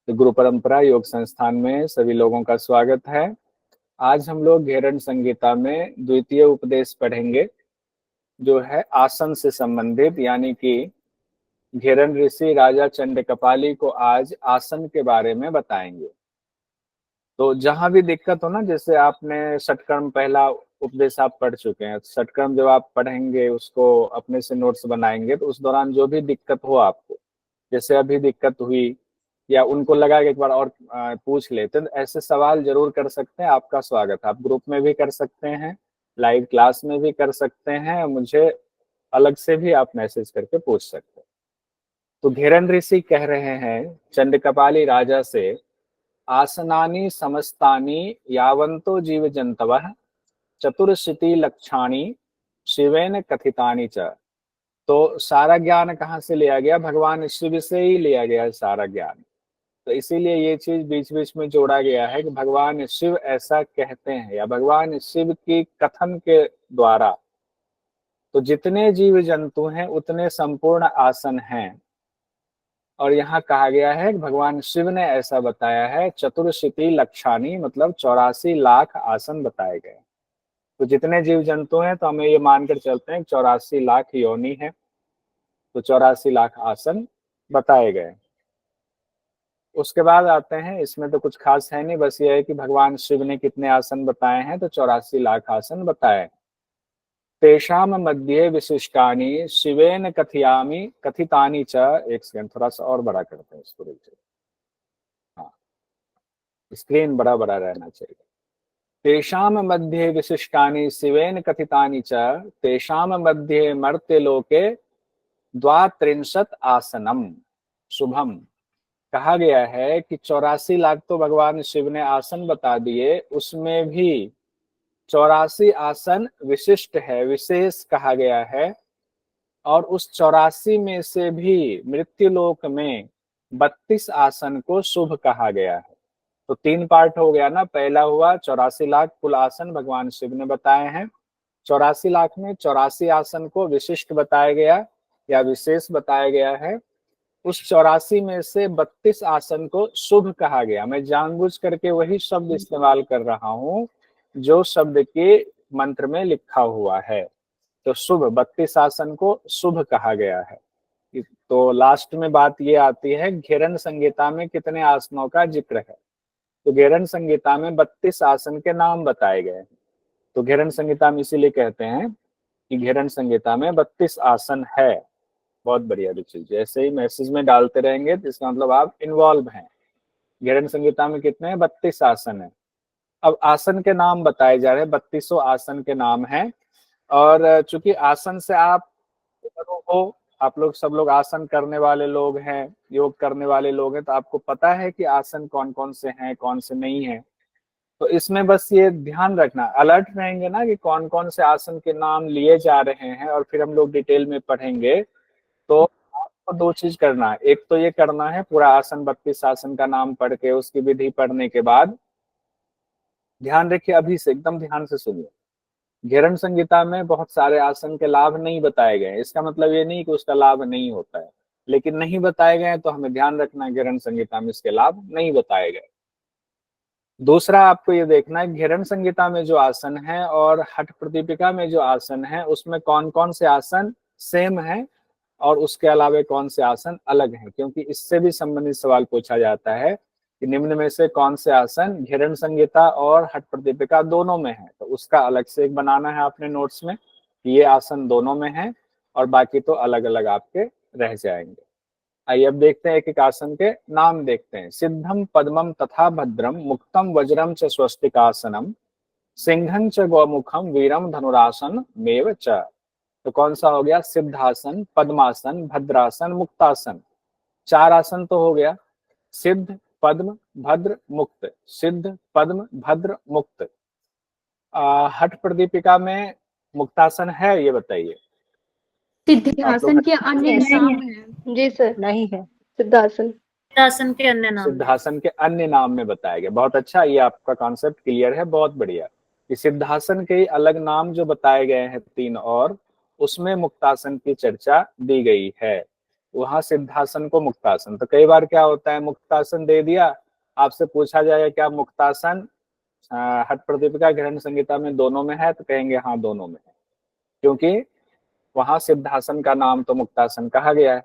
तो गुरु परंपरा योग संस्थान में सभी लोगों का स्वागत है। आज हम लोग घेरन संगीता में द्वितीय उपदेश पढ़ेंगे, जो है आसन से संबंधित, यानी कि घेरन ऋषि राजा चंडकपाली को आज आसन के बारे में बताएंगे। तो जहां भी दिक्कत हो ना, जैसे आपने षटकर्म पहला उपदेश आप पढ़ चुके हैं, षटकर्म जब आप पढ़ेंगे उसको अपने से नोट्स बनाएंगे, तो उस दौरान जो भी दिक्कत हो आपको, जैसे अभी दिक्कत हुई या उनको लगा कि एक बार और पूछ लेते, तो ऐसे सवाल जरूर कर सकते हैं। आपका स्वागत है। आप ग्रुप में भी कर सकते हैं, लाइव क्लास में भी कर सकते हैं, मुझे अलग से भी आप मैसेज करके पूछ सकते हैं। तो घेरन ऋषि कह रहे हैं चंडकपाली राजा से, आसनानि समस्तानि यावंतो जीव जंतवः चतुर्शीति लक्षाणी शिवेन कथितानि च। तो सारा ज्ञान कहाँ से लिया गया? भगवान शिव से ही लिया गया है सारा ज्ञान। तो इसीलिए ये चीज बीच बीच में जोड़ा गया है कि भगवान शिव ऐसा कहते हैं, या भगवान शिव की कथन के द्वारा तो जितने जीव जंतु हैं उतने संपूर्ण आसन हैं। और यहाँ कहा गया है कि भगवान शिव ने ऐसा बताया है, चतुर्शीति लक्षानी, मतलब 84 लाख आसन बताए गए। तो जितने जीव जंतु हैं, तो हमें ये मानकर चलते हैं 84 लाख योनि है, तो 84 लाख आसन बताए गए। उसके बाद आते हैं, इसमें तो कुछ खास है नहीं, बस ये है कि भगवान शिव ने कितने आसन बताए हैं, तो 84 लाख आसन बताए। तेषाम मध्ये विशिष्टानि शिवेन कथयामि कथितानि च। एक सेकंड, थोड़ा सा और बड़ा करते हैं इसको। हाँ, स्क्रीन बड़ा बड़ा रहना चाहिए। तेषाम मध्ये विशिष्टानि शिवेन कथितानि च, तेषाम मध्ये मर्त्यलोके द्वात्रिंशत् आसनम शुभम। कहा गया है कि 84 लाख तो भगवान शिव ने आसन बता दिए, उसमें भी 84 आसन विशिष्ट है, विशेष कहा गया है। और उस 84 में से भी मृत्युलोक में 32 आसन को शुभ कहा गया है। तो 3 पार्ट हो गया ना। पहला हुआ 84 लाख कुल आसन भगवान शिव ने बताए हैं, 84 लाख में 84 आसन को विशिष्ट बताया गया या विशेष बताया गया है। उस 84 में से 32 आसन को शुभ कहा गया। मैं जानबूझ करके वही शब्द इस्तेमाल कर रहा हूं जो शब्द के मंत्र में लिखा हुआ है। तो शुभ 32 आसन को शुभ कहा गया है। तो लास्ट में बात ये आती है, घेरन संहिता में कितने आसनों का जिक्र है? तो घेरन संहिता में 32 आसन के नाम बताए गए हैं। तो घेरन संहिता में इसीलिए कहते हैं कि घेरन संहिता में 32 आसन है। बहुत बढ़िया रुचि, जैसे ही मैसेज में डालते रहेंगे तो इसका मतलब आप इन्वॉल्व हैं। घेरन संहिता में कितने हैं? 32 आसन है। अब आसन के नाम बताए जा रहे हैं, 32 आसन के नाम हैं। और चूंकि आसन से आप हो, आप लोग सब लोग आसन करने वाले लोग हैं, योग करने वाले लोग हैं, तो आपको पता है कि आसन कौन कौन से हैं, कौन से नहीं है। तो इसमें बस ये ध्यान रखना, अलर्ट रहेंगे ना कि कौन कौन से आसन के नाम लिए जा रहे हैं, और फिर हम लोग डिटेल में पढ़ेंगे। तो आपको 2 चीज करना है। एक तो ये करना है, पूरा आसन 32 आसन का नाम पढ़ के उसकी विधि पढ़ने के बाद ध्यान रखिए, अभी से एकदम ध्यान से सुनिए। घेरन संहिता में बहुत सारे आसन के लाभ नहीं बताए गए, इसका मतलब ये नहीं कि उसका लाभ नहीं होता है, लेकिन नहीं बताए गए तो हमें ध्यान रखना है, घेरन संहिता में इसके लाभ नहीं बताए गए। दूसरा आपको ये देखना है, घेरन संहिता में जो आसन है और हठ प्रदीपिका में जो आसन है, उसमें कौन कौन से आसन सेम है और उसके अलावा कौन से आसन अलग हैं, क्योंकि इससे भी संबंधित सवाल पूछा जाता है कि निम्न में से कौन से आसन घेरन संहिता और हठ प्रदीपिका दोनों में है। तो उसका अलग से एक बनाना है आपने नोट्स में कि ये आसन दोनों में है, और बाकी तो अलग अलग आपके रह जाएंगे। आइए अब देखते हैं, एक एक आसन के नाम देखते हैं। सिद्धम पद्मम तथा भद्रम मुक्तम वज्रम च स्वस्तिकासनम सिंहं च गौमुखम वीरम धनुरासन मेव च। तो कौन सा हो गया? सिद्धासन, पद्मासन, भद्रासन, मुक्तासन। 4 आसन तो हो गया, सिद्ध, पद्म, भद्र, मुक्त। सिद्ध, पद्म, भद्र, मुक्त। हठ प्रदीपिका में मुक्तासन है, ये बताइए आप लोग। सिद्धासन के अन्य नहीं नाम है जी सर। नहीं है। सिद्धासन सिद्धासन के अन्य नाम है। सिद्धासन के अन्य नाम में बताया गया। बहुत अच्छा, ये आपका कॉन्सेप्ट क्लियर है, बहुत बढ़िया। कि सिद्धासन के अलग नाम जो बताए गए हैं 3 और, उसमें मुक्तासन की चर्चा दी गई है। वहां सिद्धासन को मुक्तासन। तो कई बार क्या होता है, मुक्तासन दे दिया, आपसे पूछा जाएगा क्या मुक्तासन हठ प्रदीपिका ग्रहण संहिता में दोनों में है, तो कहेंगे हाँ दोनों में है, क्योंकि वहां सिद्धासन का नाम तो मुक्तासन कहा गया है।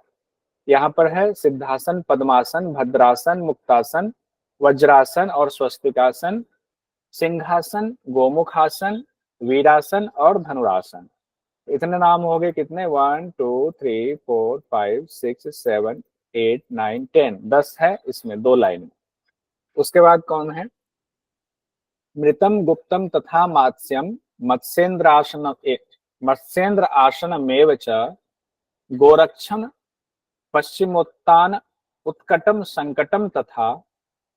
यहाँ पर है सिद्धासन, पद्मासन, भद्रासन, मुक्तासन, वज्रासन और स्वस्तिकासन, सिंहासन, गोमुखासन, वीरासन और धनुरासन। इतने नाम हो गए कितने, 1 2 3 4 5 6 7 8 9 10, 10 है इसमें 2 लाइन। उसके बाद कौन है, मृतम गुप्तम तथा मात्स्यम मत्स्येन्द्रासन, मत्स्येन्द्र आसनमेव च गोरक्षण पश्चिमोत्तान उत्कटम संकटम तथा।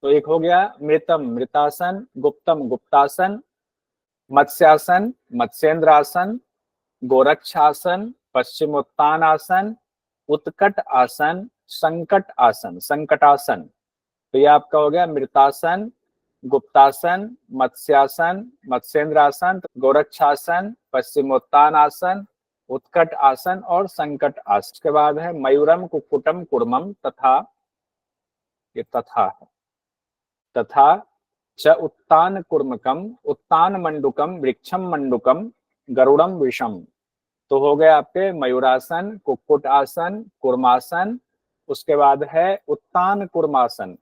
तो एक हो गया मृतम मृतासन, गुप्तम गुप्तासन, मत्स्यासन मत्स्येन्द्रासन, गोरक्षासन, पश्चिमोत्तान आसन, उत्कट आसन, संकट आसन संकटासन। तो ये आपका हो गया मृतासन, गुप्तासन, मत्स्यासन, मत्स्येन्द्रासन, गोरक्षासन, पश्चिमोत्तान आसन, उत्कट आसन और संकट आसन। के बाद है मयूरम कुक्कुटम कुर्मम तथा, ये तथा है, तथा च उत्तान कुर्मकम उत्तान मंडुकम वृक्षम मंडुकम गरुड़म विषम। तो हो गए आपके मयूरासन, कुक्कुट आसन, कुर्मासन। उसके बाद है उत्तान कुर्मासन,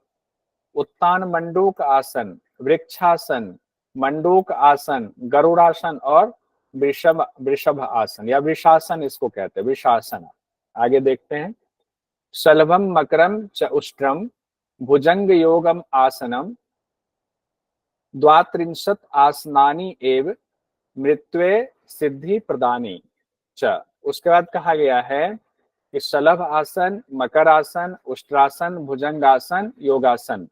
उत्तान मंडूक आसन, वृक्षासन, मंडूक आसन, गरुड़ासन और वृषभ वृषभ आसन या वृषासन इसको कहते हैं, वृषासन। आगे देखते हैं, शलभम मकरम च उष्ट्रम भुजंग योगम आसनम द्वात्रिंशत आसनानी एव मृत्वे सिद्धि प्रदानी च। उसके बाद कहा गया है कि शलभ आसन, मकर आसन, उष्ट्रासन, भुजंगासन, योगासन,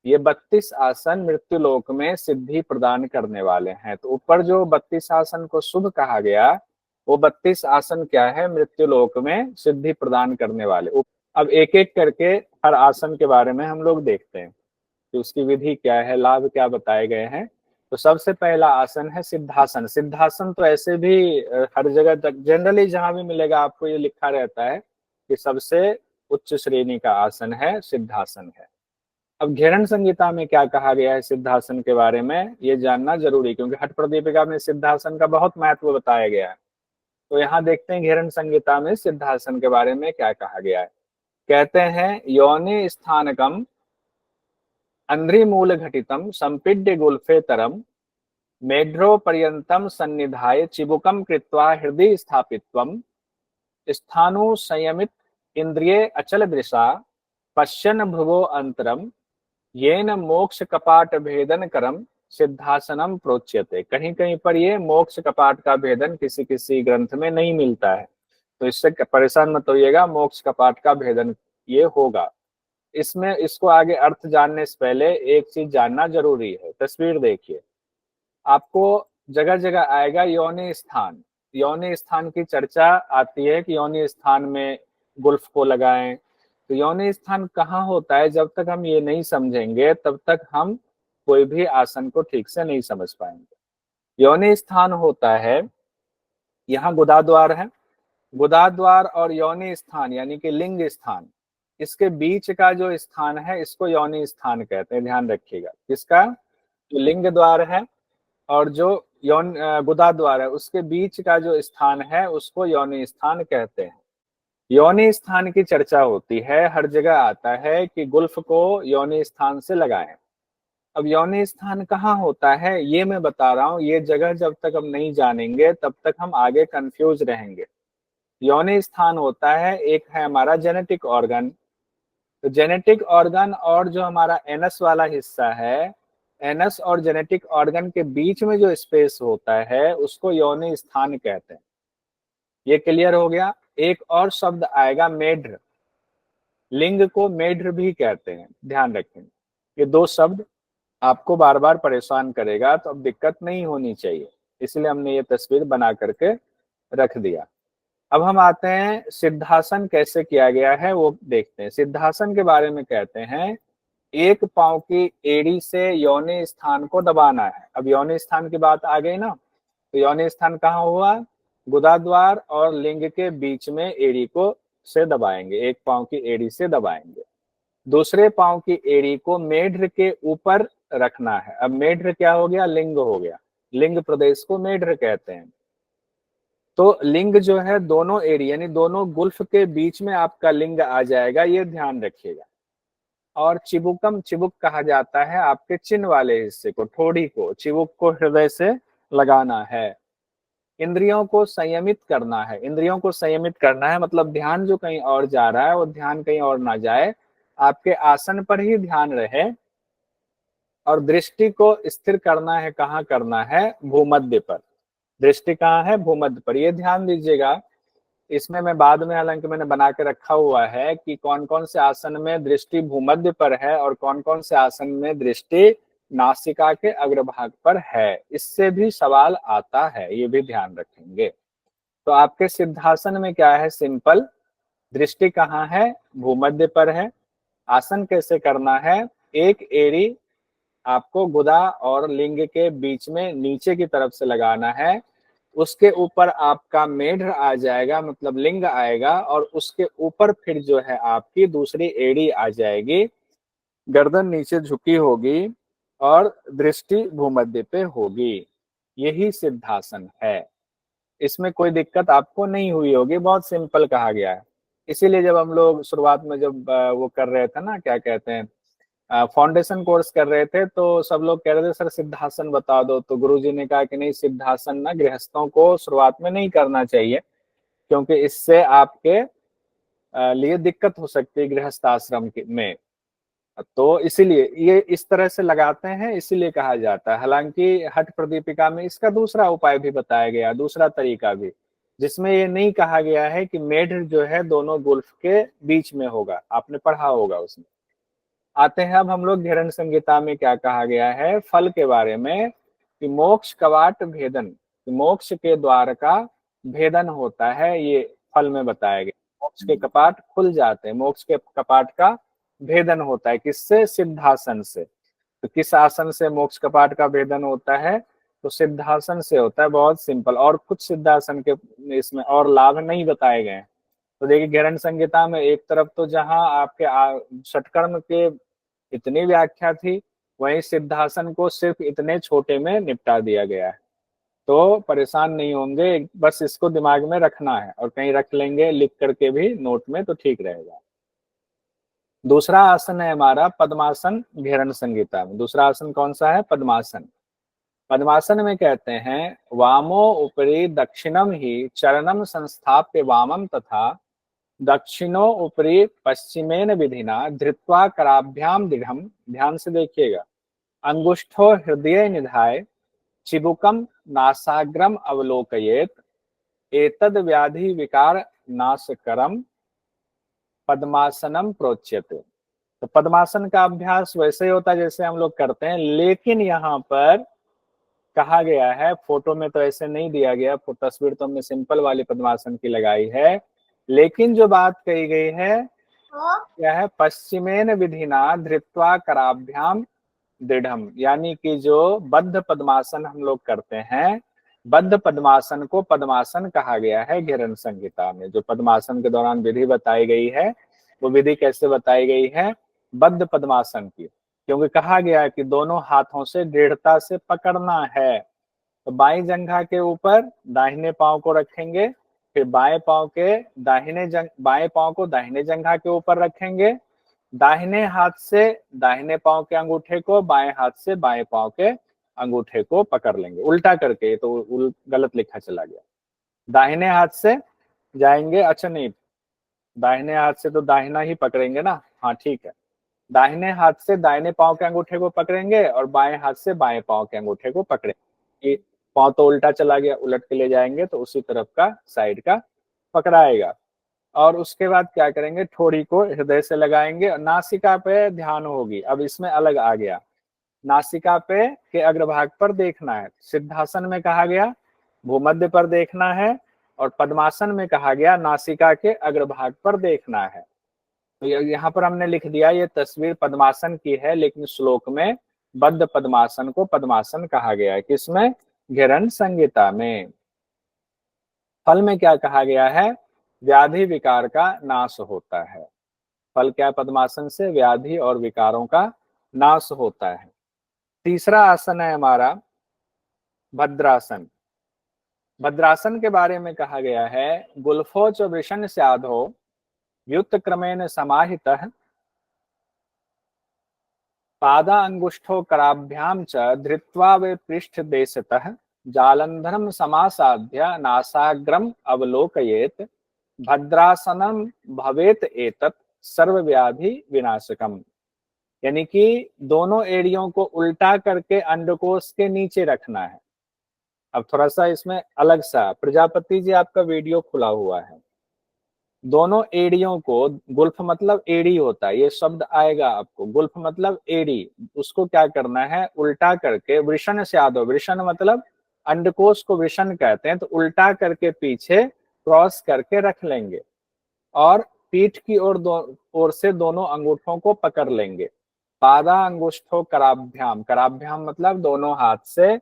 ये 32 आसन मृत्युलोक में सिद्धि प्रदान करने वाले हैं। तो ऊपर जो 32 आसन को शुभ कहा गया, वो 32 आसन क्या है, मृत्युलोक में सिद्धि प्रदान करने वाले। अब एक एक करके हर आसन के बारे में हम लोग देखते हैं कि उसकी विधि क्या है, लाभ क्या बताए गए हैं। तो सबसे पहला आसन है सिद्धासन। सिद्धासन तो ऐसे भी हर जगह तक जनरली जहां भी मिलेगा आपको ये लिखा रहता है कि सबसे उच्च श्रेणी का आसन है, सिद्धासन है। अब घेरन संहिता में क्या कहा गया है सिद्धासन के बारे में, ये जानना जरूरी, क्योंकि हठ प्रदीपिका में सिद्धासन का बहुत महत्व बताया गया है। तो यहाँ देखते हैं घेरन संहिता में सिद्धासन के बारे में क्या कहा गया है। कहते हैं योनि स्थानकम अंध्रिमूल घटितम संपीड्य गुल्फेतरम मेढ्रो पर्यंतम सन्निधाय चिबुकम कृत्वा हृदय स्थापित्वम स्थानु संयमित इंद्रिये अचल दृशा पश्यन भ्रुवो अंतरम येन मोक्ष कपाट भेदन करम सिद्धासनम प्रोच्यते। कहीं कहीं पर ये मोक्ष कपाट का भेदन किसी किसी ग्रंथ में नहीं मिलता है, तो इससे परेशान मत होइएगा, मोक्ष कपाट का भेदन ये होगा। इसमें इसको आगे अर्थ जानने से पहले एक चीज जानना जरूरी है। तस्वीर देखिए, आपको जगह जगह आएगा योनि स्थान, योनि स्थान की चर्चा आती है कि योनि स्थान में गुल्फ को लगाएं। तो योनि स्थान कहाँ होता है, जब तक हम ये नहीं समझेंगे तब तक हम कोई भी आसन को ठीक से नहीं समझ पाएंगे। योनि स्थान होता है, यहाँ गुदाद्वार है, गुदाद्वार और योनि स्थान यानी कि लिंग स्थान, इसके बीच का जो स्थान है इसको योनि स्थान कहते हैं। ध्यान रखिएगा, किसका, जो लिंग द्वार है और जो यौन गुदाद्वार है उसके बीच का जो स्थान है उसको योनि स्थान कहते हैं। योनि स्थान की चर्चा होती है, हर जगह आता है कि गुल्फ को योनि स्थान से लगाएं। अब योनि स्थान कहाँ होता है ये मैं बता रहा हूँ, ये जगह जब तक हम नहीं जानेंगे तब तक हम आगे कंफ्यूज रहेंगे। योनि स्थान होता है, एक है हमारा जेनेटिक ऑर्गन, तो जेनेटिक ऑर्गन और जो हमारा एनस वाला हिस्सा है, एनस और जेनेटिक ऑर्गन के बीच में जो स्पेस होता है उसको योनि स्थान कहते हैं। ये क्लियर हो गया। एक और शब्द आएगा मेढ्र, लिंग को मेढ्र भी कहते हैं, ध्यान रखें। ये दो शब्द आपको बार बार परेशान करेगा, तो अब दिक्कत नहीं होनी चाहिए, इसलिए हमने ये तस्वीर बना करके रख दिया। अब हम आते हैं सिद्धासन कैसे किया गया है वो देखते हैं। सिद्धासन के बारे में कहते हैं एक पांव की एड़ी से योनि स्थान को दबाना है। अब योनि स्थान की बात आ गई ना, तो योनि स्थान कहाँ हुआ, गुदाद्वार और लिंग के बीच में एड़ी को से दबाएंगे, एक पांव की एड़ी से दबाएंगे। दूसरे पांव की एड़ी को मेढ्र के ऊपर रखना है। अब मेढ्र क्या हो गया? लिंग हो गया। लिंग प्रदेश को मेढ्र कहते हैं। तो लिंग जो है दोनों एड़ी यानी दोनों गुल्फ के बीच में आपका लिंग आ जाएगा, ये ध्यान रखिएगा। और चिबुकम, चिबुक कहा जाता है आपके चिन्ह वाले हिस्से को, ठोड़ी को। चिबुक को हृदय से लगाना है। इंद्रियों को संयमित करना है। इंद्रियों को संयमित करना है मतलब ध्यान जो कहीं और जा रहा है वो ध्यान कहीं और ना जाए, आपके आसन पर ही ध्यान रहे। और दृष्टि को स्थिर करना है, कहाँ करना है? भूमध्य पर। दृष्टि कहाँ है? भूमध्य पर। ये ध्यान दीजिएगा। इसमें मैं बाद में, हालांकि मैंने बना के रखा हुआ है कि कौन कौन से आसन में दृष्टि भूमध्य पर है और कौन कौन से आसन में दृष्टि नासिका के अग्रभाग पर है। इससे भी सवाल आता है, ये भी ध्यान रखेंगे। तो आपके सिद्धासन में क्या है? सिंपल, दृष्टि कहाँ है? भूमध्य पर है। आसन कैसे करना है? एक एड़ी आपको गुदा और लिंग के बीच में नीचे की तरफ से लगाना है। उसके ऊपर आपका मेढ्र आ जाएगा, मतलब लिंग आएगा, और उसके ऊपर फिर जो है आपकी दूसरी एड़ी आ जाएगी। गर्दन नीचे झुकी होगी और दृष्टि भूमध्य पे होगी। यही सिद्धासन है। इसमें कोई दिक्कत आपको नहीं हुई होगी, बहुत सिंपल कहा गया है। इसीलिए जब हम लोग शुरुआत में जब वो कर रहे थे ना, क्या कहते हैं, फाउंडेशन कोर्स कर रहे थे, तो सब लोग कह रहे थे सर सिद्धासन बता दो। तो गुरुजी ने कहा कि नहीं, सिद्धासन ना गृहस्थों को शुरुआत में नहीं करना चाहिए, क्योंकि इससे आपके लिए दिक्कत हो सकती है गृहस्थ आश्रम में। तो इसीलिए ये इस तरह से लगाते हैं, इसीलिए कहा जाता है। हालांकि हठ प्रदीपिका में इसका दूसरा उपाय भी बताया गया, दूसरा तरीका भी, जिसमें ये नहीं कहा गया है कि मेढ जो है दोनों गुल्फ के बीच में होगा। आपने पढ़ा होगा उसमें। आते हैं अब हम लोग घेरन संहिता में क्या कहा गया है फल के बारे में, कि मोक्ष कवाट भेदन, कि मोक्ष के द्वार का भेदन होता है, ये फल में बताया गया। मोक्ष के कपाट खुल जाते हैं, मोक्ष के कपाट का भेदन होता है। किससे? सिद्धासन से। तो किस आसन से मोक्ष कपाट का भेदन होता है? तो सिद्धासन से होता है। बहुत सिंपल। और कुछ सिद्धासन के इसमें और लाभ नहीं बताए गए हैं। तो देखिए घेरन संहिता में एक तरफ तो जहां आपके षटकर्म के इतनी व्याख्या थी, वहीं सिद्धासन को सिर्फ इतने छोटे में निपटा दिया गया है। तो परेशान नहीं होंगे, बस इसको दिमाग में रखना है, और कहीं रख लेंगे लिख करके भी नोट में, तो ठीक रहेगा। दूसरा आसन है हमारा पद्मासन घेरन संहिता में। दूसरा आसन कौन सा है? पद्मासन। पद्मासन में कहते हैं वामो उपरि दक्षिणम ही चरणम संस्थाप्य वामम तथा दक्षिणो उपरि पश्चिमेन विधिना धृत्वा कराभ्याम दृढ़। ध्यान से देखिएगा। अंगुष्ठो हृदय निधाय चिबुकम नासाग्रम अवलोकयेत एतद व्याधि विकार नाशकरम पद्मासनम प्रोच्यते। तो पद्मासन का अभ्यास वैसे ही होता है जैसे हम लोग करते हैं, लेकिन यहाँ पर कहा गया है, फोटो में तो ऐसे नहीं दिया गया, तस्वीर तो हमने सिंपल वाली पद्मासन की लगाई है, लेकिन जो बात कही गई है क्या है? पश्चिमेन विधिना धृत्वा कराभ्याम दृढ़म, यानी कि जो बद्ध पद्मासन हम लोग करते हैं, बद्ध पद्मासन को पद्मासन कहा गया है घेरन संहिता में। जो पद्मासन के दौरान विधि बताई गई है, वो विधि कैसे बताई गई है? बद्ध पद्मासन की। क्योंकि कहा गया है कि दोनों हाथों से दृढ़ता से पकड़ना है। तो बाई जंघा के ऊपर दाहिने पांव को रखेंगे, फिर बाएं पांव के बाएं पांव को दाहिने जंघा के ऊपर रखेंगे, दाहिने हाथ से दाहिने पांव के अंगूठे को, बाएं हाथ से बाएं पांव के अंगूठे को पकड़ लेंगे, उल्टा करके। तो गलत लिखा चला गया। दाहिने हाथ से जाएंगे, अच्छा नहीं, दाहिने हाथ से तो दाहिना ही पकड़ेंगे ना, हाँ ठीक है। दाहिने हाथ से दाहिने पांव के अंगूठे को पकड़ेंगे और बाएं हाथ से बाएं पांव के अंगूठे को पकड़ेंगे। पांव तो उल्टा चला गया, उलट के ले जाएंगे तो उसी तरफ का साइड का पकड़ाएगा। और उसके बाद क्या करेंगे? ठोड़ी को हृदय से लगाएंगे और नासिका पे ध्यान होगी। अब इसमें अलग आ गया, नासिका पे के अग्रभाग पर देखना है। सिद्धासन में कहा गया भूमध्य पर देखना है, और पद्मासन में कहा गया नासिका के अग्रभाग पर देखना है। तो यहाँ पर हमने लिख दिया, ये तस्वीर पद्मासन की है, लेकिन श्लोक में बद्ध पद्मासन को पद्मासन कहा गया है। किसमें? घेरन संहिता में। फल में क्या कहा गया है? व्याधि विकार का नाश होता है। फल क्या है पद्मासन से? व्याधि और विकारों का नाश होता है। तीसरा आसन है हमारा भद्रासन। भद्रासन के बारे में कहा गया है, गुल्फो च वृषण स्याधो व्युत क्रमेण समाहितः पादा अंगुष्ठो कराभ्याम च धृत्वा वे पृष्ठ देशतः जालंधरम समासाध्य नासाग्रम अवलोकयेत भद्रासनम भवेत एतत् सर्वव्याधि विनाशकम। यानी कि दोनों एड़ियों को उल्टा करके अंडकोश के नीचे रखना है। अब थोड़ा सा इसमें अलग सा, प्रजापति जी आपका वीडियो खुला हुआ है। दोनों एड़ियों को, गुल्फ मतलब एड़ी होता है, ये शब्द आएगा आपको, गुल्फ मतलब एड़ी, उसको क्या करना है, उल्टा करके वृषण से आदो, वृषण मतलब अंडकोश को वृषण कहते हैं, तो उल्टा करके पीछे क्रॉस करके रख लेंगे और पीठ की ओर से दोनों अंगूठों को पकड़ लेंगे। पादा अंगुष्ठों कराभ्याम, कराभ्याम मतलब दोनों हाथ से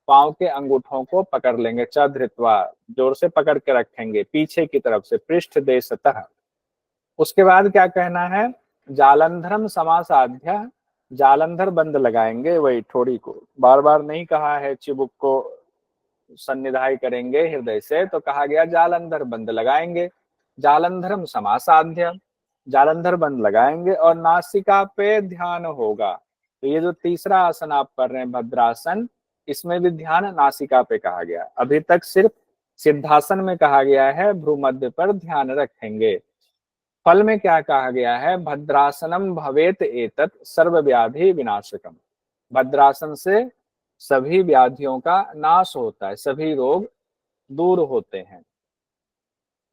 पांव के अंगूठों को पकड़ लेंगे। च धृत्वा, जोर से पकड़ के रखेंगे पीछे की तरफ से, पृष्ठ देशतः। उसके बाद क्या कहना है, जालंधरम समासाध्य, जालंधर बंद लगाएंगे, वही ठोड़ी को, बार बार नहीं कहा है चिबुक को सन्निधाय करेंगे हृदय से, तो कहा गया जालंधर बंद लगाएंगे। जालंधरम समासाध्य, जालंधर बंद लगाएंगे और नासिका पे ध्यान होगा। तो ये जो तीसरा आसन आप कर रहे हैं भद्रासन, इसमें भी ध्यान नासिका पे कहा गया। अभी तक सिर्फ सिद्धासन में कहा गया है भ्रूमध्य पर ध्यान रखेंगे। फल में क्या कहा गया है, भद्रासनम भवेत एतत् सर्व व्याधि विनाशकम। भद्रासन से सभी व्याधियों का नाश होता है, सभी रोग दूर होते हैं।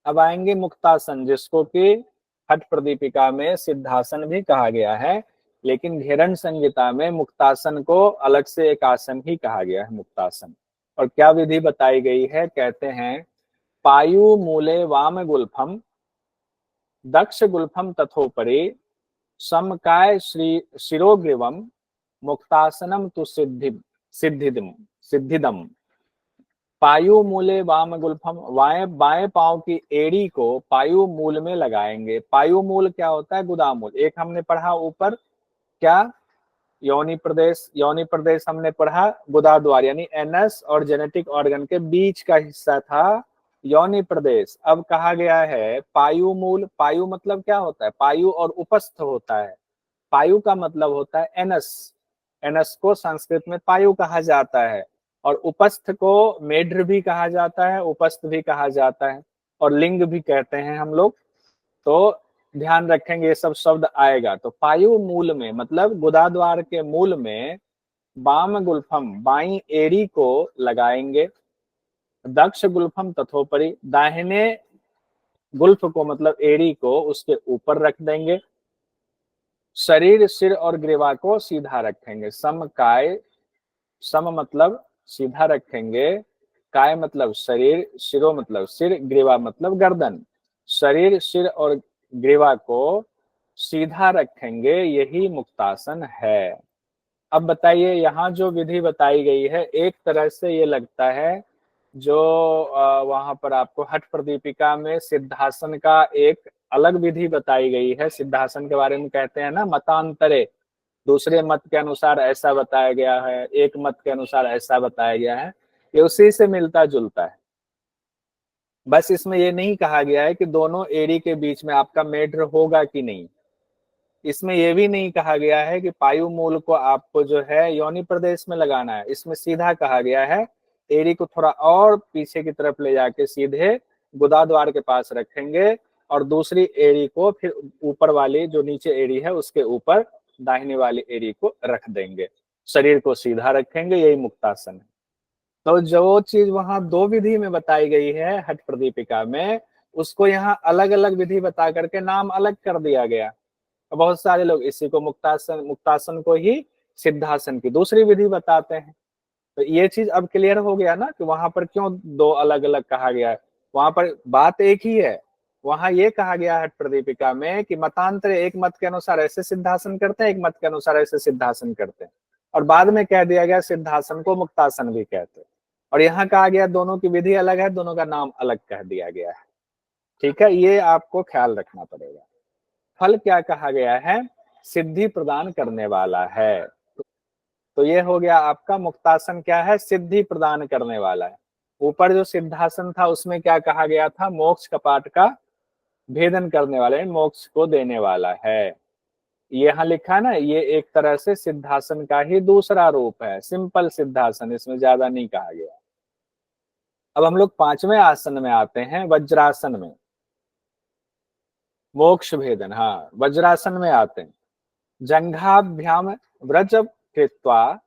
अब आएंगे मुक्तासन, जिसको कि हठ प्रदीपिका में सिद्धासन भी कहा गया है, लेकिन घेरन संहिता में मुक्तासन को अलग से एक आसन ही कहा गया है, मुक्तासन। और क्या विधि बताई गई है, कहते हैं पायु मूले वाम गुल्फम दक्ष गुल्फम तथोपरि समकाय श्री शिरोग्रीवम मुक्तासनम तु सिद्धिदम सिद्धिदम। पायु मूले वाम गुल्फम, बाएं पांव की एड़ी को पायु मूल में लगाएंगे। पायु मूल क्या होता है, गुदामूल। एक हमने पढ़ा ऊपर क्या, योनि प्रदेश, योनि प्रदेश हमने पढ़ा गुदा द्वार, यानी एनस और जेनेटिक ऑर्गन के बीच का हिस्सा था योनि प्रदेश। अब कहा गया है पायु मूल, पायु मतलब क्या होता है, पायु और उपस्थ होता है। पायु का मतलब होता है एनस, एनस को संस्कृत में पायु कहा जाता है, और उपस्थ को मेढ्र भी कहा जाता है, उपस्थ भी कहा जाता है, और लिंग भी कहते हैं हम लोग। तो ध्यान रखेंगे ये सब शब्द आएगा। तो पायु मूल में मतलब गुदाद्वार के मूल में बाम गुल्फम, बाई एड़ी को लगाएंगे। दक्ष गुल्फम तथोपरि, दाहिने गुल्फ को मतलब एड़ी को उसके ऊपर रख देंगे। शरीर, सिर और ग्रीवा को सीधा रखेंगे। सम काय, सम मतलब सीधा रखेंगे, काय मतलब शरीर, सिरो मतलब सिर, ग्रीवा मतलब गर्दन। शरीर, सिर और ग्रीवा को सीधा रखेंगे, यही मुक्तासन है। अब बताइए यहाँ जो विधि बताई गई है, एक तरह से ये लगता है जो वहां पर आपको हठ प्रदीपिका में सिद्धासन का एक अलग विधि बताई गई है। सिद्धासन के बारे में कहते हैं ना मतांतरे, दूसरे मत के अनुसार ऐसा बताया गया है, एक मत के अनुसार ऐसा बताया गया है, ये उसी से मिलता जुलता है। बस इसमें ये नहीं कहा गया है कि दोनों एड़ी के बीच में आपका मेढ्र होगा कि नहीं। इसमें यह भी नहीं कहा गया है कि पायु मूल को आपको जो है योनि प्रदेश में लगाना है। इसमें सीधा कहा गया है एड़ी को थोड़ा और पीछे की तरफ ले जाके सीधे गुदाद्वार के पास रखेंगे, और दूसरी एड़ी को फिर ऊपर वाली जो नीचे एड़ी है उसके ऊपर दाहिनी वाली एड़ी को रख देंगे, शरीर को सीधा रखेंगे, यही मुक्तासन है। तो जो चीज वहां दो विधि में बताई गई है हठ प्रदीपिका में, उसको यहाँ अलग अलग विधि बता करके नाम अलग कर दिया गया। बहुत सारे लोग इसी को मुक्तासन, मुक्तासन को ही सिद्धासन की दूसरी विधि बताते हैं। तो ये चीज अब क्लियर हो गया ना कि वहां पर क्यों दो अलग अलग कहा गया है। वहां पर बात एक ही है। वहां ये कहा गया है प्रदीपिका में कि मतांतर, एक मत के अनुसार ऐसे सिद्धासन करते हैं, एक मत के अनुसार ऐसे सिद्धासन करते हैं, और बाद में कह दिया गया सिद्धासन को मुक्तासन भी कहते हैं। और यहाँ कहा गया दोनों की विधि अलग है, दोनों का नाम अलग कह दिया गया है। ठीक है, ये आपको ख्याल रखना पड़ेगा। फल क्या कहा गया है? सिद्धि प्रदान करने वाला है। तो ये हो गया आपका मुक्तासन क्या है? सिद्धि प्रदान करने वाला है। ऊपर जो सिद्धासन था उसमें क्या कहा गया था? मोक्ष कपाट का भेदन करने वाला है, मोक्ष को देने वाला है। यहाँ लिखा ना, ये एक तरह से सिद्धासन का ही दूसरा रूप है, सिंपल सिद्धासन, इसमें ज्यादा नहीं कहा गया। अब हम लोग पांचवें आसन में आते हैं, वज्रासन में। मोक्ष भेदन, हाँ, वज्रासन में आते हैं। जंघाभ्याम व्रज कृत्वा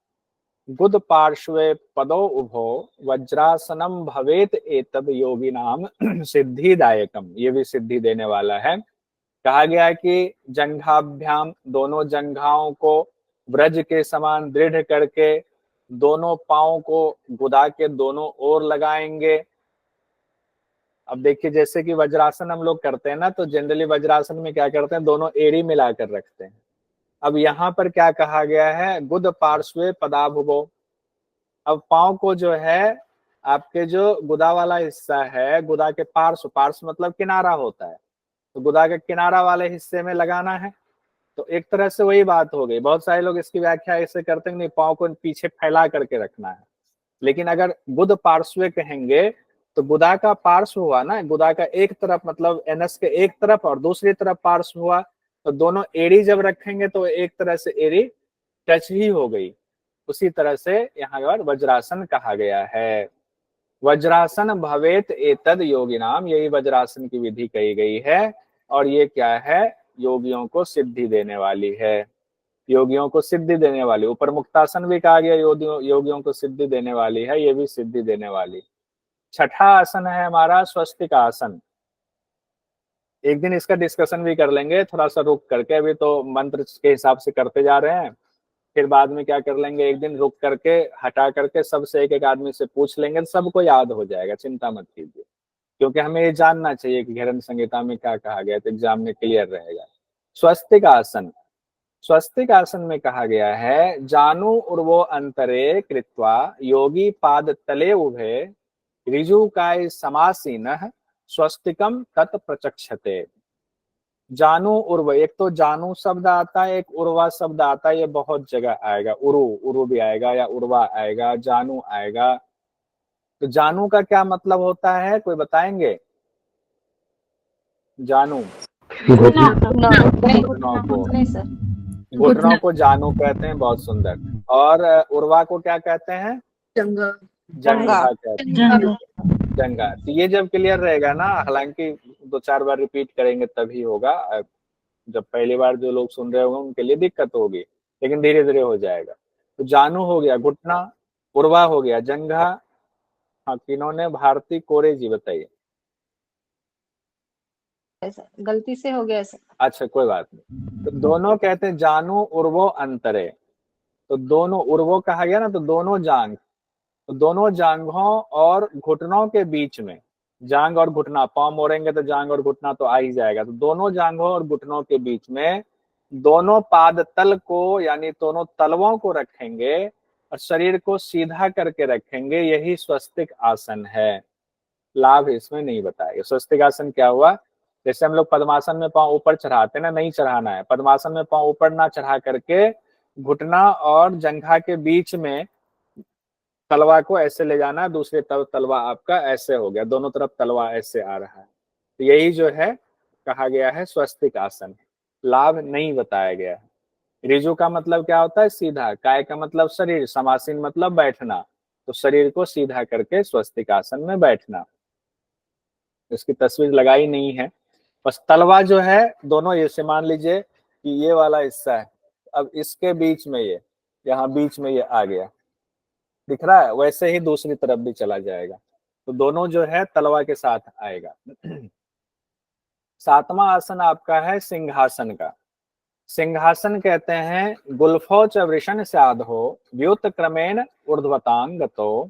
गुद पार्श्वे पदो उभो वज्रासनम भवेत एतद योगिनाम सिद्धिदायकम। ये भी सिद्धि देने वाला है। कहा गया है कि जंघाभ्याम, दोनों जंघाओं को व्रज के समान दृढ़ करके दोनों पांव को गुदा के दोनों ओर लगाएंगे। अब देखिए, जैसे कि वज्रासन हम लोग करते हैं ना, तो जनरली वज्रासन में क्या करते हैं? दोनों एड़ी मिलाकर रखते हैं। अब यहाँ पर क्या कहा गया है? गुद पार्श्वे पदाभुवो। अब पांव को जो है, आपके जो गुदा वाला हिस्सा है, गुदा के पार्श्व, पार्श्व मतलब किनारा होता है, तो गुदा के किनारा वाले हिस्से में लगाना है। तो एक तरह से वही बात हो गई। बहुत सारे लोग इसकी व्याख्या ऐसे करते हैं, नहीं, पांव को पीछे फैला करके रखना है। लेकिन अगर गुद पार्श्व कहेंगे तो गुदा का पार्श्व हुआ ना, गुदा का एक तरफ मतलब एनस के एक तरफ और दूसरी तरफ पार्श्व हुआ, तो दोनों एड़ी जब रखेंगे तो एक तरह से एड़ी टच ही हो गई। उसी तरह से यहाँ पर वज्रासन कहा गया है। वज्रासन भवेत एतद योगिनाम, यही वज्रासन की विधि कही गई है। और ये क्या है? योगियों को सिद्धि देने वाली है। योगियों को सिद्धि देने वाली। ऊपर मुक्तासन भी कहा गया योगियों को सिद्धि देने वाली है, ये भी सिद्धि देने वाली। छठा आसन है हमारा स्वस्तिक आसन। एक दिन इसका डिस्कशन भी कर लेंगे, थोड़ा सा रुक करके। अभी तो मंत्र के हिसाब से करते जा रहे हैं, फिर बाद में क्या कर लेंगे, एक दिन रुक करके हटा करके सबसे एक एक आदमी से पूछ लेंगे, तो सबको याद हो जाएगा, चिंता मत कीजिए। क्योंकि हमें ये जानना चाहिए कि घेरन संहिता में क्या कहा गया, तो एग्जाम में क्लियर रहेगा। स्वस्तिक आसन। स्वस्तिक आसन में कहा गया है, जानु उर्वो अंतरे कृत्वा योगी पाद तले उभे ऋजुकाय समासीन स्वस्तिकम तत् प्रचक्षते। जानू उर्व, एक तो जानू शब्द आता है, एक उर्वा शब्द आता है, ये बहुत जगह आएगा। उरु, उरु भी आएगा या उर्वा आएगा, जानू आएगा। तो जानू का क्या मतलब होता है, कोई बताएंगे? जानू, घुटनों को, घुटनों को जानू कहते हैं, बहुत सुंदर। और उर्वा को क्या कहते हैं? जंघा कहते हैं। जंघा। तो ये जब क्लियर रहेगा ना, हालांकि दो चार बार रिपीट करेंगे तभी होगा। जब पहली बार जो लोग सुन रहे होंगे उनके लिए दिक्कत होगी, लेकिन धीरे धीरे हो जाएगा। तो जानू हो गया घुटना, उर्वा हो गया जंघा। हाँ, किन्होंने? भारती कोरे जी, बताइए। गलती से हो गया सर। अच्छा, कोई बात नहीं। तो दोनों कहते हैं जानू उर्वो अंतरे। तो दोनों, उर्वो कहा गया ना, तो दोनों जांग, तो दोनों जांघों और घुटनों के बीच में, जांग और घुटना, पांव मोड़ेंगे तो जांग और घुटना तो आ ही जाएगा। तो दोनों जांघों और घुटनों के बीच में दोनों पाद तल को, यानी दोनों तलवों को रखेंगे और शरीर को सीधा करके रखेंगे। यही स्वस्तिक आसन है। लाभ इसमें नहीं बताएगा। स्वस्तिक आसन क्या हुआ? जैसे हम लोग पद्मासन में पांव ऊपर चढ़ाते हैं ना, नहीं चढ़ाना है। पद्मासन में पांव ऊपर ना चढ़ा करके घुटना और जंघा के बीच में तलवा को ऐसे ले जाना, दूसरी तरफ तलवा आपका ऐसे हो गया, दोनों तरफ तलवा ऐसे आ रहा है। तो यही जो है कहा गया है स्वस्तिक आसन। लाभ नहीं बताया गया है। ऋजु का मतलब क्या होता है? सीधा। काय का मतलब शरीर। समासीन मतलब बैठना। तो शरीर को सीधा करके स्वस्तिक आसन में बैठना। इसकी तस्वीर लगाई नहीं है, बस तलवा जो है दोनों, ये मान लीजिए कि ये वाला हिस्सा है, अब इसके बीच में ये, यहाँ बीच में ये आ गया, दिख रहा है? वैसे ही दूसरी तरफ भी चला जाएगा। तो दोनों जो है तलवा के साथ आएगा। सातवां आसन आपका है सिंहासन का। सिंहासन कहते हैं, गुल्फो च वृषण स्यादहो व्युत क्रमेण ऊर्ध्वतांगतो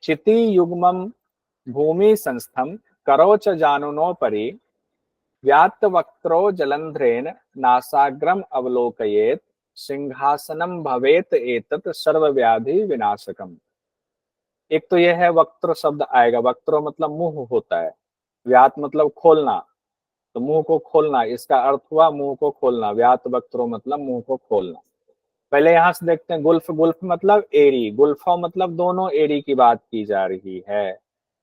चिति युग्मम भूमि संस्थम करो च जानुनो परि व्यात्त वक्त्रो जलंध्रेन नासाग्रम अवलोकयेत सिंहासनम भवेत एतत् सर्वव्याधि विनाशकम। एक तो यह है वक्त्र शब्द आएगा। वक्त्रो मतलब मुंह होता है। व्यात मतलब खोलना, तो मुंह को खोलना, इसका अर्थ हुआ मुंह को खोलना। व्यात वक्त्रो मतलब मुंह को खोलना। पहले यहां से देखते हैं गुल्फ। गुल्फ मतलब एड़ी, गुल्फो मतलब दोनों एड़ी की बात की जा रही है।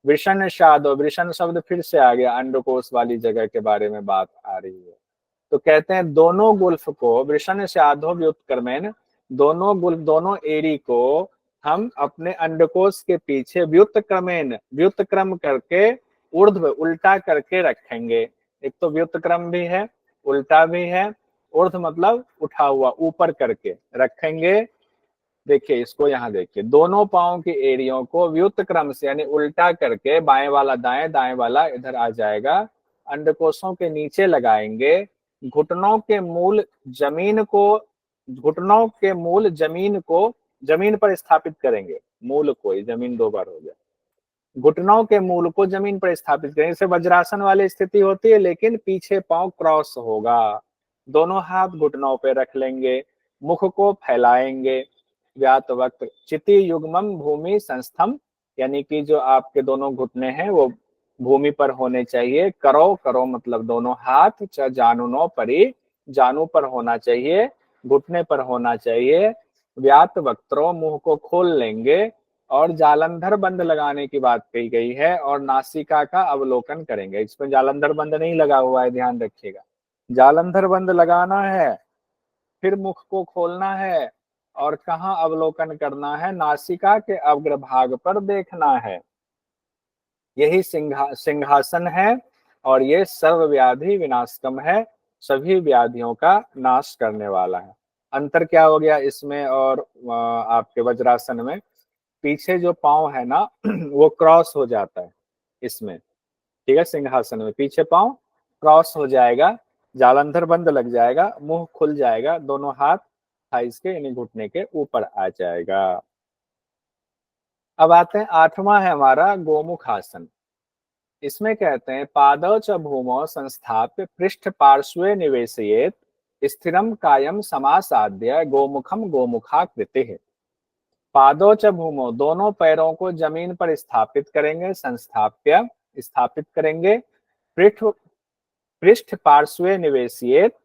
वृषण शादो, वृषण शब्द फिर से आ गया, अंडकोश वाली जगह के बारे में बात आ रही है। तो कहते हैं दोनों गुल्फ को, वृषण शादो व्युत्क्रमेण, दोनों गुल्फ, दोनों एड़ी को हम अपने अंडकोश के पीछे व्युत्क्रमेण, व्युत्क्रम करके, ऊर्ध्व उल्टा करके रखेंगे। एक तो व्युत्क्रम भी है, उल्टा भी है। ऊर्ध्व मतलब उठा हुआ, ऊपर करके रखेंगे। देखिए इसको, यहाँ देखिए, दोनों पांव की एड़ियों को व्युत क्रम से यानी उल्टा करके, बाएं वाला दाएं, दाएं वाला इधर आ जाएगा, अंडकोशों के नीचे लगाएंगे। घुटनों के मूल जमीन को, घुटनों के मूल जमीन को, जमीन पर स्थापित करेंगे। मूल को, जमीन दो बार हो गया। घुटनों के मूल को जमीन पर स्थापित करेंगे। इसे वज्रासन वाली स्थिति होती है, लेकिन पीछे पांव क्रॉस होगा। दोनों हाथ घुटनों पे रख लेंगे, मुख को फैलाएंगे। व्यात वक्र चिति युग्मम भूमि संस्थम, यानी कि जो आपके दोनों घुटने हैं वो भूमि पर होने चाहिए। करो, करो मतलब दोनों हाथ, च जानुनो परी, जानू पर होना चाहिए, घुटने पर होना चाहिए। व्यात वक्त्रो, मुंह को खोल लेंगे। और जालंधर बंद लगाने की बात कही गई है, और नासिका का अवलोकन करेंगे। इसमें जालंधर बंद नहीं लगा हुआ है, ध्यान रखिएगा। जालंधर बंद लगाना है, फिर मुख को खोलना है, और कहाँ अवलोकन करना है? नासिका के अग्रभाग पर देखना है। यही सिंहासन है, और ये सर्व व्याधि विनाशकम है, सभी व्याधियों का नाश करने वाला है। अंतर क्या हो गया इसमें और आपके वज्रासन में? पीछे जो पांव है ना वो क्रॉस हो जाता है इसमें, ठीक है। सिंहासन में पीछे पांव क्रॉस हो जाएगा, जालंधर बंद लग जाएगा, मुंह खुल जाएगा, दोनों हाथ थाइस के यानी घुटने के ऊपर आ जाएगा। अब आते हैं, आठवां है हमारा गोमुख आसन। इसमें कहते हैं पादौ च भूमौ संस्थाप्य पृष्ठ पार्श्वे निवेशयेत स्थिरम कायम समासाद्य गोमुखम गोमुखाकृति है। पादौ च भूमो, दोनों पैरों को जमीन पर स्थापित करेंगे, संस्थाप्य स्थापित करेंगे। पृष्ठ पृष्ठ पार्श्वे निवेशियेत,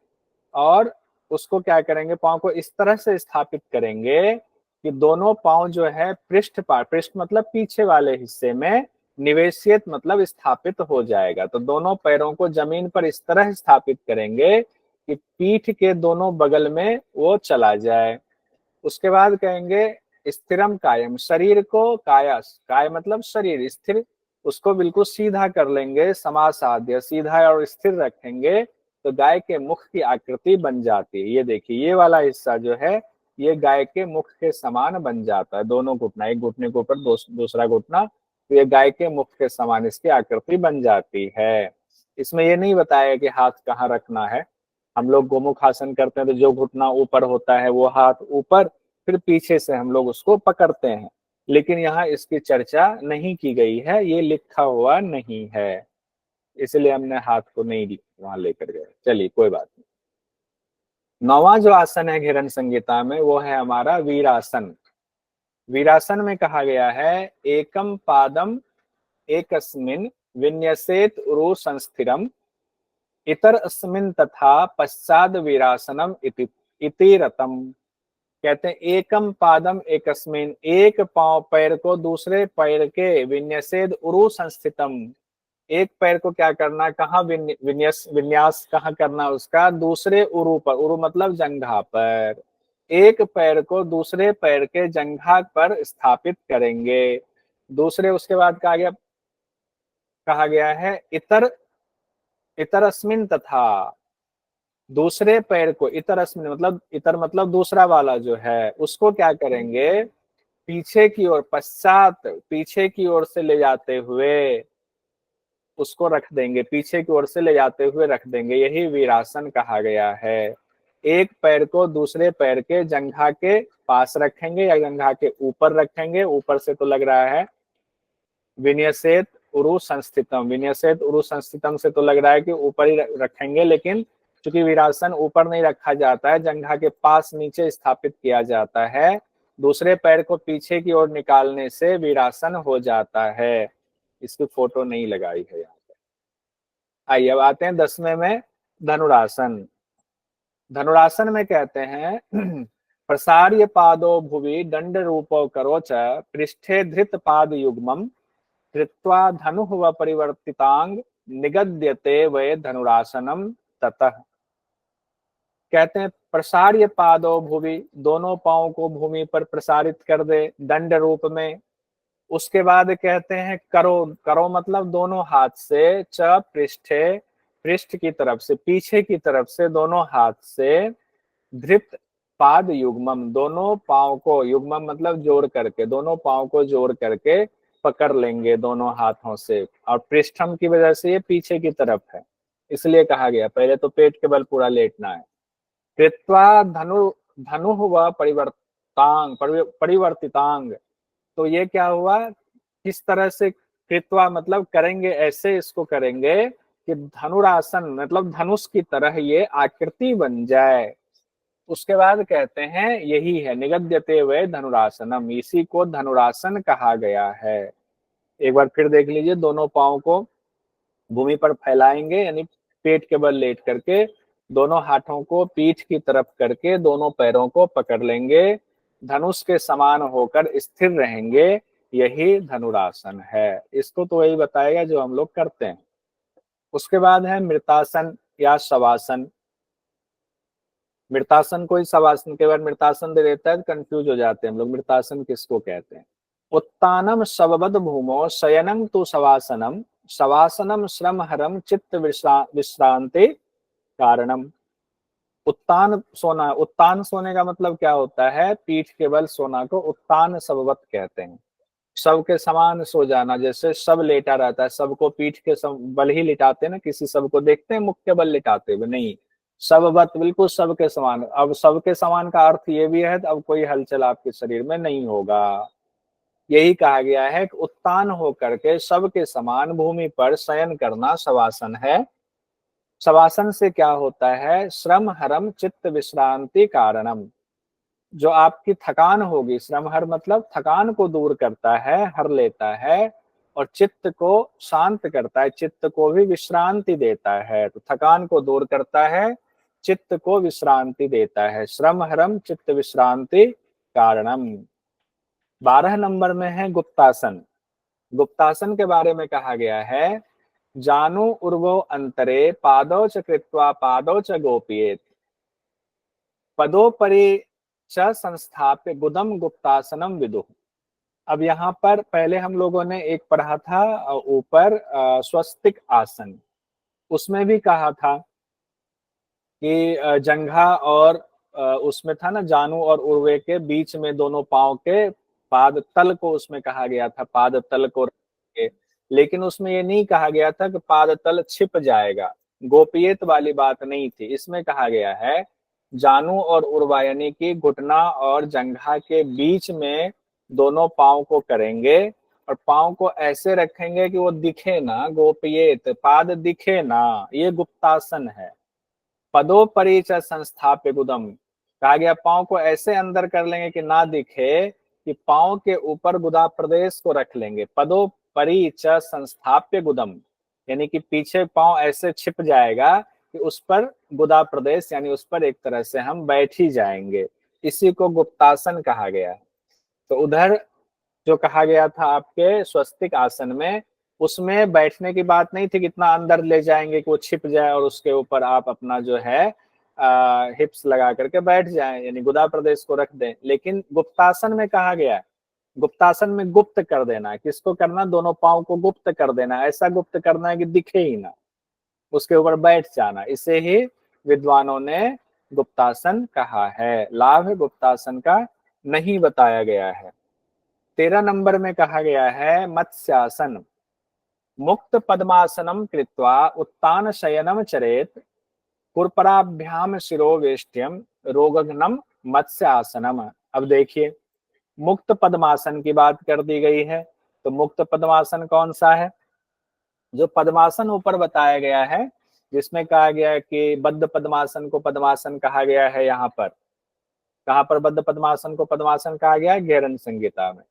और उसको क्या करेंगे, पांव को इस तरह से स्थापित करेंगे कि दोनों पांव जो है पृष्ठ मतलब पीछे वाले हिस्से में, निवेशियत मतलब स्थापित हो जाएगा। तो दोनों पैरों को जमीन पर इस तरह स्थापित करेंगे कि पीठ के दोनों बगल में वो चला जाए। उसके बाद कहेंगे स्थिरम कायम, शरीर को, काया, काय मतलब शरीर, स्थिर, उसको बिल्कुल सीधा कर लेंगे। समासाद्य, सीधा और स्थिर रखेंगे, तो गाय के मुख की आकृति बन जाती है। ये देखिए, ये वाला हिस्सा जो है ये गाय के मुख के समान बन जाता है। दोनों घुटना, एक घुटने के ऊपर दूसरा घुटना, तो ये गाय के मुख के समान इसकी आकृति बन जाती है। इसमें ये नहीं बताया कि हाथ कहाँ रखना है। हम लोग गोमुख आसन करते हैं तो जो घुटना ऊपर होता है वो हाथ ऊपर, फिर पीछे से हम लोग उसको पकड़ते हैं। लेकिन यहाँ इसकी चर्चा नहीं की गई है, ये लिखा हुआ नहीं है, इसलिए हमने हाथ को नहीं वहां लेकर गए। चलिए कोई बात नहीं। नौवां जो आसन है घेरन संहिता में वो है हमारा वीरासन। वीरासन में कहा गया है एकम पादम एकस्मिन विन्यसेत उरु संस्थिरम इतर अस्मिन तथा पश्चाद वीरासनम इति रतम। कहते हैं एकम पादम एकस्मिन, एक पांव पैर को दूसरे पैर के, विन्यसेद उरु संस्थितम, एक पैर को क्या करना, कहाँ विन्यास कहाँ करना उसका, दूसरे उरु पर, उरु मतलब जंघा पर, एक पैर को दूसरे पैर के जंघा पर स्थापित करेंगे। दूसरे, उसके बाद कहा गया है इतर, इतरस्मिन तथा, दूसरे पैर को, इतरस्मिन मतलब, इतर मतलब दूसरा वाला जो है, उसको क्या करेंगे, पीछे की ओर, पश्चात पीछे की ओर से ले जाते हुए उसको रख देंगे, पीछे की ओर से ले जाते हुए रख देंगे। यही वीरासन कहा गया है। एक पैर को दूसरे पैर के जंघा के पास रखेंगे या जंघा के ऊपर रखेंगे, ऊपर से तो लग रहा है विन्यसेत उरु संस्थितम, विन्यसेत उरु संस्थितम से तो लग रहा है कि ऊपर ही रखेंगे, लेकिन चूंकि वीरासन ऊपर नहीं रखा जाता है, जंघा के पास नीचे स्थापित किया जाता है, दूसरे पैर को पीछे की ओर निकालने से वीरासन हो जाता है। इसकी फोटो नहीं लगाई है यहाँ पे। आइए अब आते हैं 10वें में, धनुरासन। धनुरासन में कहते हैं प्रसार्य पादो भुवि दंड रूपो करो च पृष्ठे धृत पाद युग्मम कृत्वा धनुः व परिवर्तितांग निगद्यते वे धनुरासनम ततः। कहते हैं प्रसार्य पादो भुवि, दोनों पांव को भूमि पर प्रसारित कर दे दंड रूप में। उसके बाद कहते हैं करो, करो मतलब दोनों हाथ से, च पृष्ठे, पृष्ठ की तरफ से, पीछे की तरफ से दोनों हाथ से, धृत पाद युग्मम, दोनों पांव को, युग्मम मतलब जोड़ करके, दोनों पांव को जोड़ करके पकड़ लेंगे दोनों हाथों से। और पृष्ठम की वजह से ये पीछे की तरफ है, इसलिए कहा गया। पहले तो पेट के बल पूरा लेटना है। कृत्वा धनु, धनु हुआ परिवर्तांग, परिवर्तितांग, तो ये क्या हुआ, किस तरह से, कृत्वा मतलब करेंगे, ऐसे इसको करेंगे कि धनुरासन मतलब धनुष की तरह ये आकृति बन जाए। उसके बाद कहते हैं यही है निगद्यते हुए धनुरासनम, इसी को धनुरासन कहा गया है। एक बार फिर देख लीजिए, दोनों पांव को भूमि पर फैलाएंगे, यानी पेट के बल लेट करके, दोनों हाथों को पीठ की तरफ करके दोनों पैरों को पकड़ लेंगे, धनुष के समान होकर स्थिर रहेंगे, यही धनुरासन है। इसको तो वही बताएगा जो हम लोग करते हैं। उसके बाद है मृतासन या शवासन। मृतासन को ही शवासन के बाद मृतासन दे देता है, कंफ्यूज हो जाते हैं हम लोग, मृतासन किसको कहते हैं। उत्तानम शवबद भूमो शयनम तु शवासनम, शवासनम श्रम हरम चित्त विश्रांति कारणम। उत्तान सोना, उत्तान सोने का मतलब क्या होता है, पीठ के बल सोना को उत्तान शववत कहते हैं। शव के समान सो जाना, जैसे शव लेटा रहता है, शव को पीठ के बल ही लिटाते हैं ना, किसी शव को देखते हैं मुख के बल लिटाते हुए, नहीं, शववत बिल्कुल शव के समान। अब शव के समान का अर्थ ये भी है, अब कोई हलचल आपके शरीर में नहीं होगा, यही कहा गया है कि उत्तान होकर के शव के समान भूमि पर शयन करना शवासन है। शवासन से क्या होता है, श्रम हरम चित्त विश्रांति कारणम, जो आपकी थकान होगी, श्रम हर मतलब थकान को दूर करता है, हर लेता है, और चित्त को शांत करता है, चित्त को भी विश्रांति देता है। तो थकान को दूर करता है, चित्त को विश्रांति देता है, श्रम हरम चित्त विश्रांति कारणम। 12 नंबर में है गुप्तासन। गुप्तासन के बारे में कहा गया है, जानु उर्वो अंतरे पादौ च कृत्वा पादौ च गोपयेत पदोपरि च संस्थाप्य गुदम गुप्तासनम विदुः। अब यहाँ पर पहले हम लोगों ने एक पढ़ा था ऊपर स्वस्तिक आसन, उसमें भी कहा था कि जंघा और उसमें था ना जानू और उर्वे के बीच में दोनों पांव के पाद तल को उसमें कहा गया था, पाद तल को रखेंगे, लेकिन उसमें ये नहीं कहा गया था कि पाद तल छिप जाएगा, गोपियत वाली बात नहीं थी। इसमें कहा गया है जानू और उर्वा यानी कि घुटना और जंघा के बीच में दोनों पांव को करेंगे और पांव को ऐसे रखेंगे कि वो दिखे ना, गोपियत पाद दिखे ना, ये गुप्तासन है। पदोपरि च संस्थाप्य गुदम, कहा गया पांव को ऐसे अंदर कर लेंगे कि ना दिखे, कि पांव के ऊपर गुदा प्रदेश को रख लेंगे। पदोपरि च संस्थाप्य गुदम यानी कि पीछे पांव ऐसे छिप जाएगा कि उस पर गुदा प्रदेश यानी उस पर एक तरह से हम बैठ ही जाएंगे, इसी को गुप्तासन कहा गया। तो उधर जो कहा गया था आपके स्वस्तिक आसन में, उसमें बैठने की बात नहीं थी कि इतना अंदर ले जाएंगे कि वो छिप जाए और उसके ऊपर आप अपना जो है हिप्स लगा करके बैठ जाएं, यानी गुदा प्रदेश को रख दें। लेकिन गुप्तासन में कहा गया है, गुप्तासन में गुप्त कर देना है। किसको करना, दोनों पांव को गुप्त कर देना, ऐसा गुप्त करना है कि दिखे ही ना, उसके ऊपर बैठ जाना, इसे ही विद्वानों ने गुप्तासन कहा है। लाभ गुप्तासन का नहीं बताया गया है। 13 नंबर में कहा गया है मत्स्यासन। मुक्त पद्मासनम कृत्वा उत्तान शयनम चरेत कुरपराभ्याम शिरोवेष्ट्यम रोगघ्नम मत्स्यासनम। अब देखिए, मुक्त पद्मासन की बात कर दी गई है, तो मुक्त पद्मासन कौन सा है, जो पद्मासन ऊपर बताया गया है, जिसमें कहा गया है कि बद्ध पद्मासन को पद्मासन कहा गया है। यहाँ पर कहाँ पर बद्ध पद्मासन को पद्मासन कहा गया है, घेरन संहिता में।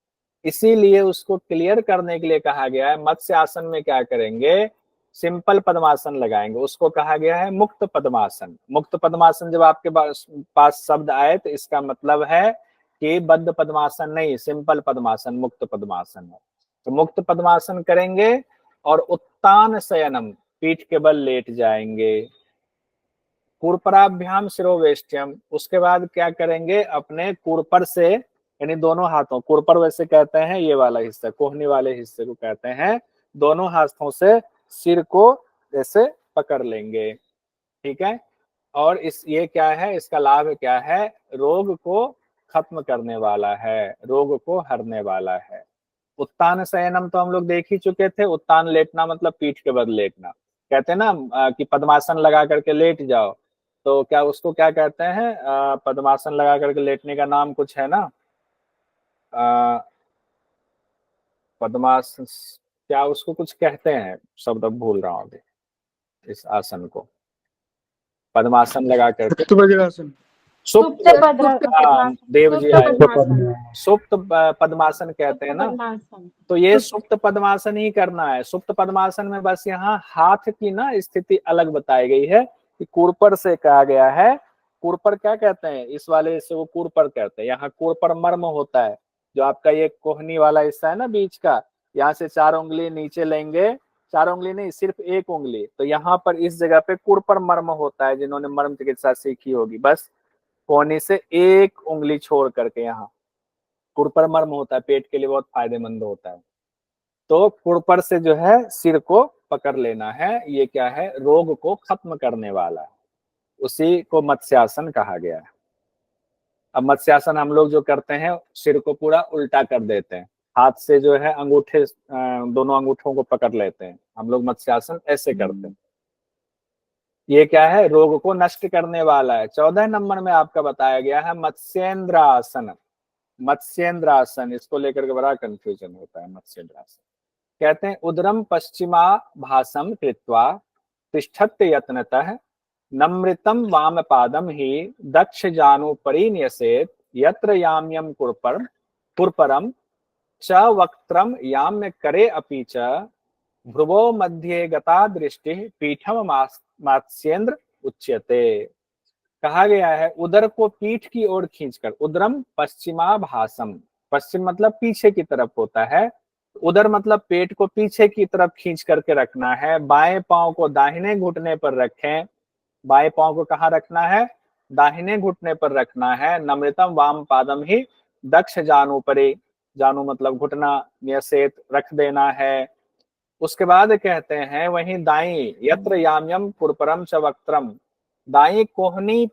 इसीलिए उसको क्लियर करने के लिए कहा गया है मत्स्य आसन में क्या करेंगे, सिंपल पद्मासन लगाएंगे, उसको कहा गया है मुक्त पद्मासन। मुक्त पद्मासन जब आपके पास शब्द आए तो इसका मतलब है कि बद्ध पद्मासन नहीं, सिंपल पद्मासन मुक्त पद्मासन है। तो मुक्त पद्मासन करेंगे और उत्तान शयनम, पीठ के बल लेट जाएंगे। कुरपराभ्याम शिरोवेष्ट्यम, उसके बाद क्या करेंगे, अपने कुरपर से यानी दोनों हाथों, कुरपर वैसे कहते हैं ये वाला हिस्सा, कोहनी वाले हिस्से को कहते हैं, दोनों हाथों से सिर को ऐसे पकड़ लेंगे, ठीक है। और इस ये क्या है, इसका लाभ क्या है, रोग को खत्म करने वाला है, रोग को हरने वाला है। उत्तान शयनम तो हम लोग देख ही चुके थे, उत्तान लेटना मतलब पीठ के बल लेटना। कहते हैं ना कि पद्मासन लगा करके लेट जाओ, तो क्या उसको क्या कहते हैं, पद्मासन लगा करके लेटने का नाम कुछ है ना, पद्मासन, क्या उसको कुछ कहते हैं, शब्द अब भूल रहा हूँ अभी, इस आसन को पद्मासन लगा करके, सुप्त, देव जी आए, सुप्त पद्मासन कहते हैं ना, तो ये सुप्त पद्मासन ही करना है। सुप्त पद्मासन में बस यहाँ हाथ की ना स्थिति अलग बताई गई है कि कुरपर से कहा गया है। कुरपर क्या कहते हैं, इस वाले से वो कुरपर कहते हैं। यहाँ कुरपर मर्म होता है, जो आपका ये कोहनी वाला हिस्सा है ना बीच का, यहाँ से 4 उंगली नीचे लेंगे, 4 उंगली नहीं सिर्फ 1 उंगली, तो यहाँ पर इस जगह पे कुरपर मर्म होता है, जिन्होंने मर्म चिकित्सा सीखी होगी, बस कोहनी से 1 उंगली छोड़ करके यहाँ कुरपर मर्म होता है, पेट के लिए बहुत फायदेमंद होता है। तो कुरपर से जो है सिर को पकड़ लेना है, ये क्या है, रोग को खत्म करने वाला है, उसी को मत्स्यासन कहा गया है। अब मत्स्यासन हम लोग जो करते हैं, सिर को पूरा उल्टा कर देते हैं, हाथ से जो है अंगूठे, दोनों अंगूठों को पकड़ लेते हैं, हम लोग मत्स्यासन ऐसे करते हैं। ये क्या है, रोग को नष्ट करने वाला है। 14 नंबर में आपका बताया गया है मत्स्येंद्रासन। मत्स्येंद्रासन, इसको लेकर के बड़ा कंफ्यूजन होता है। मत्स्येंद्रासन कहते हैं उदरम पश्चिमा भासम कृत्वा तिष्ठत यत्नतः नमृतम वाम पादम ही दक्ष जानु परिन्यसेत यत्र याम्यम कुरपरम च वक्त्रम याम्य करे अपि च भ्रुवो मध्ये गता दृष्टि पीठम मात्स्येंद्र उच्यते। कहा गया है उदर को पीठ की ओर खींचकर, उदरम पश्चिमा भासम, पश्चिम मतलब पीछे की तरफ होता है, उदर मतलब पेट को पीछे की तरफ खींच करके रखना है। बाएं पांव को दाहिने घुटने पर रखें, बाएं पांव को कहाँ रखना है, दाहिने घुटने पर रखना है। नमृतम वाम पादम ही दक्ष जानु परे, जानु मतलब घुटना, नियसेत रख देना है। उसके बाद कहते हैं वहीं दाई यत्र याम्यम कुरपरम च वक्त्रम, दाई कोहनी,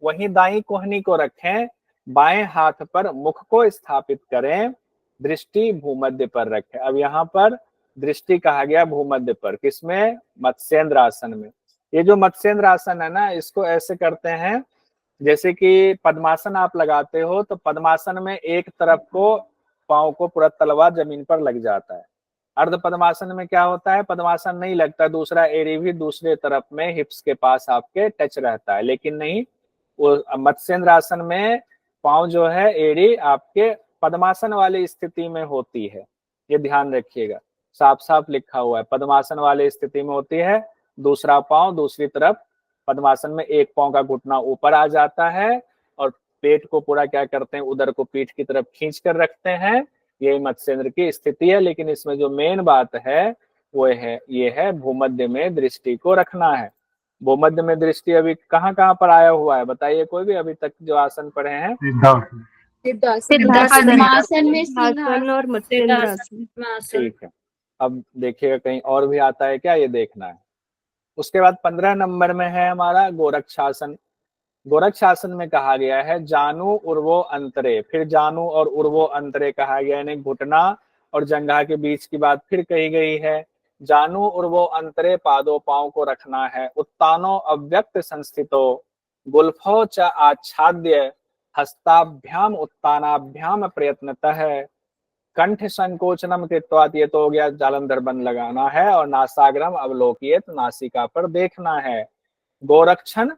वहीं दाई कोहनी को रखें, बाएं हाथ पर मुख को स्थापित करें, दृष्टि भूमध्य पर रखें। अब यहाँ पर दृष्टि कहा गया भूमध्य पर, किसमें, मत्स्येंद्र आसन में। ये जो मत्स्येंद्र आसन है ना, इसको ऐसे करते हैं जैसे कि पद्मासन आप लगाते हो, तो पद्मासन में एक तरफ को पांव को पूरा तलवा जमीन पर लग जाता है। अर्ध पद्मासन में क्या होता है, पद्मासन नहीं लगता, दूसरा एड़ी भी दूसरे तरफ में हिप्स के पास आपके टच रहता है, लेकिन नहीं, वो मत्स्येंद्र आसन में पांव जो है एड़ी आपके पद्मासन वाली स्थिति में होती है। ये ध्यान रखिएगा, साफ साफ लिखा हुआ है, पद्मासन वाली स्थिति में होती है, दूसरा पांव दूसरी तरफ, पद्मासन में एक पांव का घुटना ऊपर आ जाता है और पेट को पूरा क्या करते हैं, उदर को पीठ की तरफ खींच कर रखते हैं। यही मत्स्येंद्र की स्थिति है। लेकिन इसमें जो मेन बात है वो है, ये है भूमध्य में दृष्टि को रखना है। भूमध्य में दृष्टि अभी कहाँ कहाँ पर आया हुआ है, बताइए कोई भी अभी तक जो आसन पढ़े हैं। पद्मासन में सिंहासन और मत्स्येंद्रासन। ठीक है, अब देखिएगा कहीं और भी आता है क्या, ये देखना है। उसके बाद 15 नंबर में है हमारा गोरक्षासन। गोरक्षासन में कहा गया है जानू उर्वो अंतरे, फिर जानू और उर्वो अंतरे कहा गया, यानी घुटना और जंघा के बीच की बात फिर कही गई है। जानू उर्वो अंतरे, पादों पांव को रखना है। उत्तानो अव्यक्त संस्थितो गुल्फो च आच्छाद्य हस्ताभ्याम उत्तानाभ्याम प्रयत्नतः कंठ संकोचनम कृत्वा, ये तो हो गया जालंधर बंद लगाना है, और नासाग्रम अवलोकित, नासिका पर देखना है। गोरक्षण,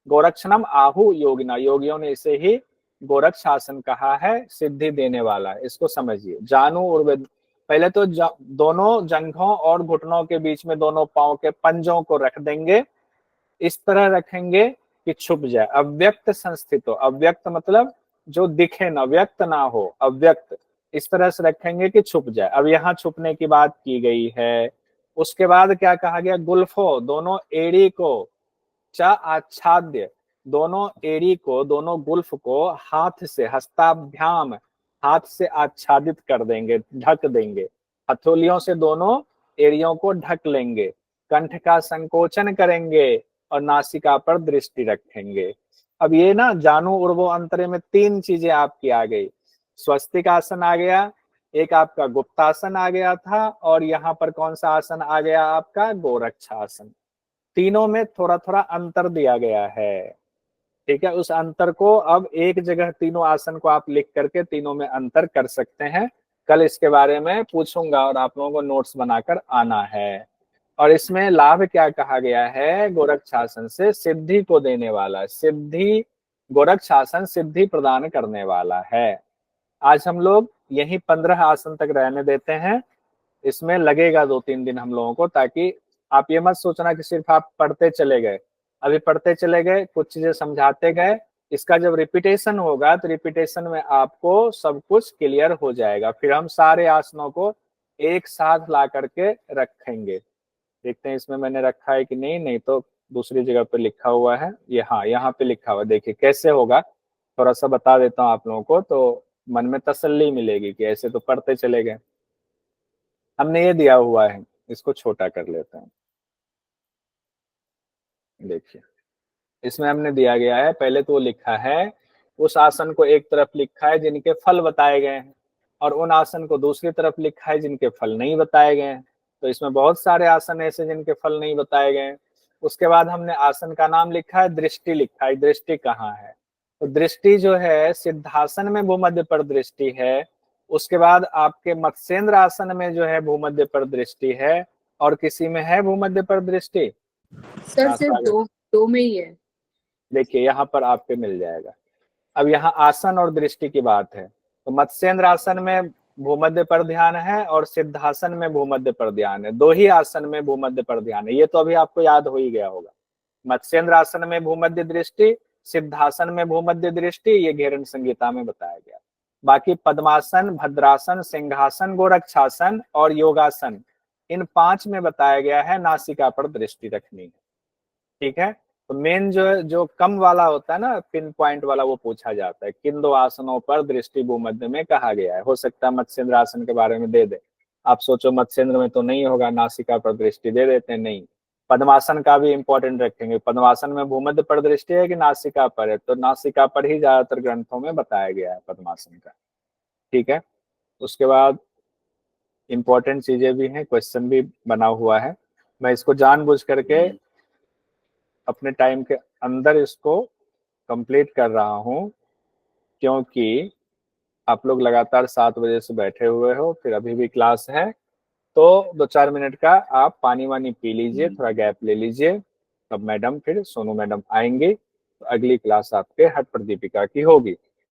गोरक्षणम आहु योगिना, योगियों ने इसे ही गोरक्षासन कहा है, सिद्धि देने वाला है, इसको समझिए। जानू और पहले तो दोनों जंघों और घुटनों के बीच में दोनों पांव के पंजों को रख देंगे, इस तरह रखेंगे कि छुप जाए। अव्यक्त संस्थितो, अव्यक्त मतलब जो दिखे ना, व्यक्त ना हो, अव्यक्त, इस तरह से रखेंगे कि छुप जाए। अब यहाँ छुपने की बात की गई है। उसके बाद क्या कहा गया, गुल्फो, दोनों एड़ी को, च आच्छाद्य, दोनों एड़ी को, दोनों गुल्फ को हाथ से, हस्ताभ्याम, हाथ से आच्छादित कर देंगे, ढक देंगे, हथौलियों से दोनों एड़ियों को ढक लेंगे, कंठ का संकोचन करेंगे और नासिका पर दृष्टि रखेंगे। अब ये ना जानू उर्वो अंतरे में तीन चीजें आपकी आ गई। स्वस्तिक आसन आ गया, एक आपका गुप्तासन आ गया था, और यहाँ पर कौन सा आसन आ गया आपका, गोरक्षासन। तीनों में थोड़ा थोड़ा अंतर दिया गया है, ठीक है। उस अंतर को अब एक जगह तीनों आसन को आप लिख करके तीनों में अंतर कर सकते हैं। कल इसके बारे में पूछूंगा और आप लोगों को नोट्स बनाकर आना है। और इसमें लाभ क्या कहा गया है, गोरक्षासन से सिद्धि को देने वाला, सिद्धि, गोरक्षासन सिद्धि प्रदान करने वाला है। आज हम लोग यही 15 आसन तक रहने देते हैं। इसमें लगेगा 2-3 दिन हम लोगों को, ताकि आप ये मत सोचना कि सिर्फ आप पढ़ते चले गए। अभी पढ़ते चले गए, कुछ चीजें समझाते गए, इसका जब रिपीटेशन होगा तो रिपीटेशन में आपको सब कुछ क्लियर हो जाएगा। फिर हम सारे आसनों को एक साथ ला करके रखेंगे। देखते हैं इसमें मैंने रखा है कि नहीं, नहीं तो दूसरी जगह पे लिखा हुआ है ये, हाँ यहाँ पे लिखा हुआ है। देखिए कैसे होगा, थोड़ा सा बता देता हूँ आप लोगों को, तो मन में तसल्ली मिलेगी कि ऐसे तो पढ़ते चले गए। हमने ये दिया हुआ है, इसको छोटा कर लेते हैं। देखिए इसमें हमने दिया गया है, पहले तो लिखा है, उस आसन को एक तरफ लिखा है जिनके फल बताए गए हैं, और उन आसन को दूसरी तरफ लिखा है जिनके फल नहीं बताए गए हैं। तो इसमें बहुत सारे आसन ऐसे जिनके फल नहीं बताए गए हैं। उसके बाद हमने आसन का नाम लिखा है, दृष्टि लिखा है, दृष्टि कहाँ है, तो दृष्टि जो है सिद्धासन में भूमध्य पर दृष्टि है। उसके बाद आपके मत्स्येंद्र आसन में जो है भूमध्य पर दृष्टि है, और किसी में है भूमध्य पर दृष्टि, सर सिर्फ दो में ही है। देखिए यहाँ पर आपके मिल जाएगा। अब यहाँ आसन और दृष्टि की बात है, तो मत्स्येंद्र आसन में भूमध्य पर ध्यान है और सिद्धासन में भूमध्य पर ध्यान है। दो ही आसन में भूमध्य पर ध्यान है, ये तो अभी आपको याद हो ही गया होगा। मत्स्येंद्र आसन में भूमध्य दृष्टि, सिद्धासन में भूमध्य दृष्टि, ये घेरन संहिता में बताया गया। बाकी पद्मासन, भद्रासन, सिंहासन, गोरक्षासन और योगासन, इन 5 में बताया गया है नासिका पर दृष्टि रखनी है, ठीक है। तो मेन जो कम वाला होता है ना, पिन पॉइंट वाला, वो पूछा जाता है, किन 2 आसनों पर दृष्टि भूमध्य में कहा गया है। हो सकता है मत्स्येंद्र आसन के बारे में दे दे, आप सोचो मत्स्येंद्र में तो नहीं होगा, नासिका पर दृष्टि दे देते हैं, नहीं। पद्मासन का भी इंपॉर्टेंट रखेंगे, पद्मासन में भूमध्य पर दृष्टि है कि नासिका पर है, तो नासिका पर ही ज्यादातर ग्रंथों में बताया गया है पद्मासन का, ठीक है। उसके बाद इंपॉर्टेंट चीजें भी हैं, क्वेश्चन भी बना हुआ है, मैं इसको जानबूझ करके अपने टाइम के अंदर इसको कंप्लीट कर रहा हूं, क्योंकि आप लोग लगातार 7 बजे से बैठे हुए हो, फिर अभी भी क्लास है, तो 2-4 मिनट का आप पानी वानी पी लीजिए, थोड़ा गैप ले लीजिए, तब मैडम, फिर सोनू मैडम आएंगे, तो अगली क्लास आपके हट प्रदीपिका की होगी।